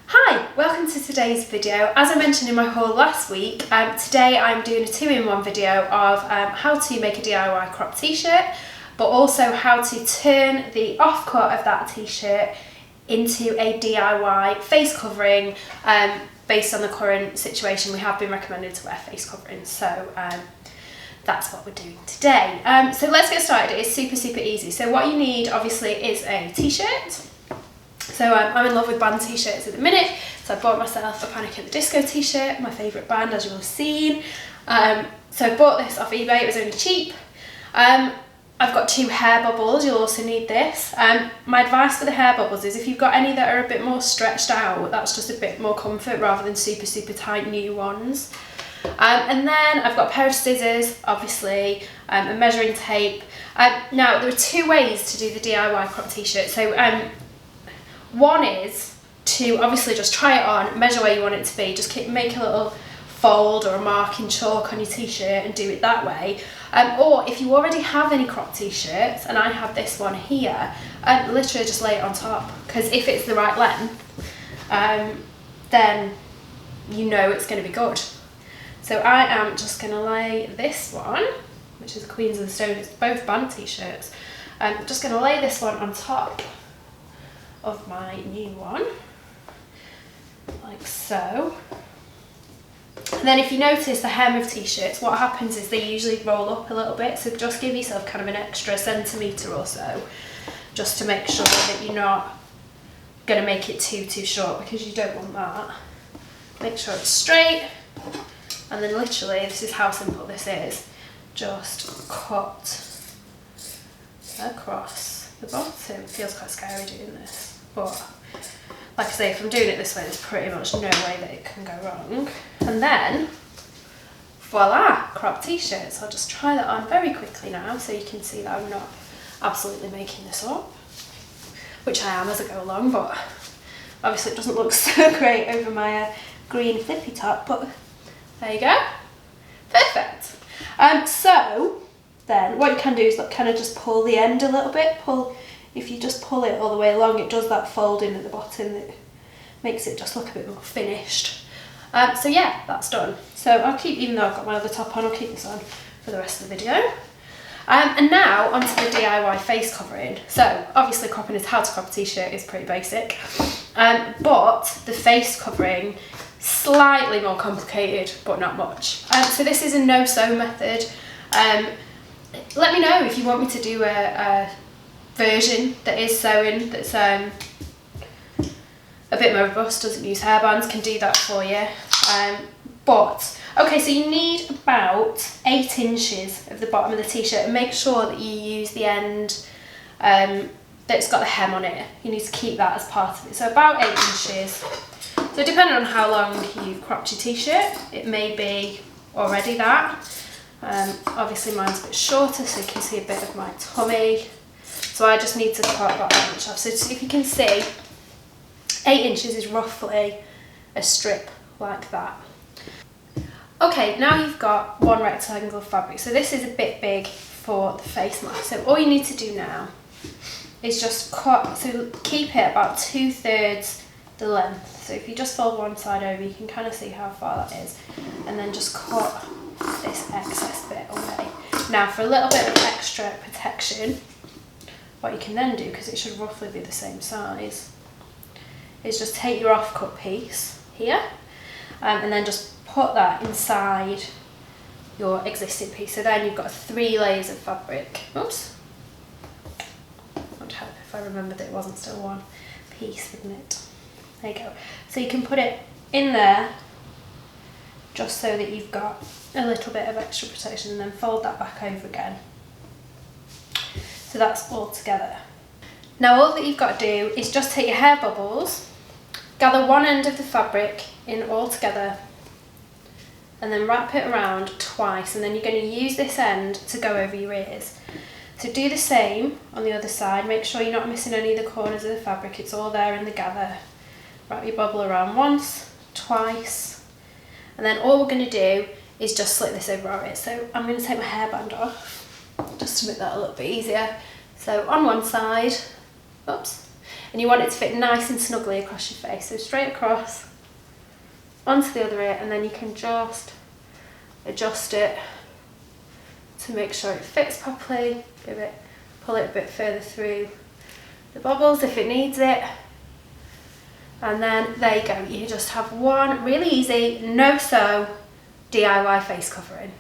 Hi, welcome to today's video. As I mentioned in my haul last week, today I'm doing a 2-in-1 video of how to make a DIY crop t-shirt, but also how to turn the offcut of that t-shirt into a DIY face covering. Based on the current situation, we have been recommended to wear face coverings, so that's what we're doing today. So let's get started. It's super easy. So what you need obviously is a t-shirt. So I'm in love with band t-shirts at the minute, so I bought myself a Panic at the Disco t-shirt, my favourite band, as you will have seen. So I bought this off eBay, it was only cheap. I've got 2 hair bubbles, you'll also need this. My advice for the hair bubbles is if you've got any that are a bit more stretched out, that's just a bit more comfort rather than super tight new ones. And then I've got a pair of scissors, obviously, a measuring tape. Now there are 2 ways to do the DIY crop t-shirt. So one is to obviously just try it on, measure where you want it to be, just make a little fold or a mark in chalk on your t-shirt and do it that way. Or if you already have any crop t-shirts, and I have this one here, literally just lay it on top, because if it's the right length, then you know it's going to be good. So I am just going to lay this one, which is Queens of the Stone, it's both band t-shirts, I'm just going to lay this one on top of my new one, like so. And then if you notice the hem of t-shirts, what happens is they usually roll up a little bit, so just give yourself kind of an extra centimetre or so, just to make sure that you're not going to make it too short, because you don't want that. Make sure it's straight, and then literally, this is how simple this is, just cut across the bottom. It feels quite scary doing this, but like I say, if I'm doing it this way, there's pretty much no way that it can go wrong. And then, voila, crop t-shirts. I'll just try that on very quickly now so you can see that I'm not absolutely making this up, which I am as I go along, but obviously it doesn't look so great over my green flippy top, but there you go. Perfect. So then what you can do is kind of just pull the end a little bit. If you just pull it all the way along, it does that folding at the bottom that makes it just look a bit more finished. So yeah, that's done. So I'll keep, even though I've got my other top on, I'll keep this on for the rest of the video. And now onto the DIY face covering. So obviously cropping how to crop a t-shirt is pretty basic, but the face covering, slightly more complicated, but not much. So this is a no-sew method. Let me know if you want me to do a version that is sewing, that's a bit more robust, doesn't use hairbands, can do that for you. But okay, so you need about 8 inches of the bottom of the t-shirt, and make sure that you use the end that's got the hem on it. You need to keep that as part of it, so about 8 inches. So depending on how long you've cropped your t-shirt, it may be already that. Obviously mine's a bit shorter, so you can see a bit of my tummy. So I just need to cut about 1 inch off. So if you can see, 8 inches is roughly a strip like that. Okay, now you've got 1 rectangle of fabric. So this is a bit big for the face mask. So all you need to do now is just cut, so keep it about 2/3 the length. So if you just fold one side over, you can kind of see how far that is. And then just cut this excess bit away. Now for a little bit of extra protection, what you can then do, because it should roughly be the same size, is just take your offcut piece here, and then just put that inside your existing piece. So then you've got 3 layers of fabric. Oops. I'd help if I remembered that it wasn't still one piece, wouldn't it? There you go. So you can put it in there just so that you've got a little bit of extra protection, and then fold that back over again. So that's all together. Now all that you've got to do is just take your hair bubbles, gather one end of the fabric in all together, and then wrap it around twice, and then you're going to use this end to go over your ears. So do the same on the other side, make sure you're not missing any of the corners of the fabric, it's all there in the gather. Wrap your bubble around once, twice, and then all we're going to do is just slip this over our ears. So I'm going to take my hairband off, just to make that a little bit easier. So on one side, oops, and you want it to fit nice and snugly across your face. So straight across, onto the other ear, and then you can just adjust it to make sure it fits properly. Pull it a bit further through the bobbles if it needs it. And then there you go, you just have one really easy, no sew DIY face covering.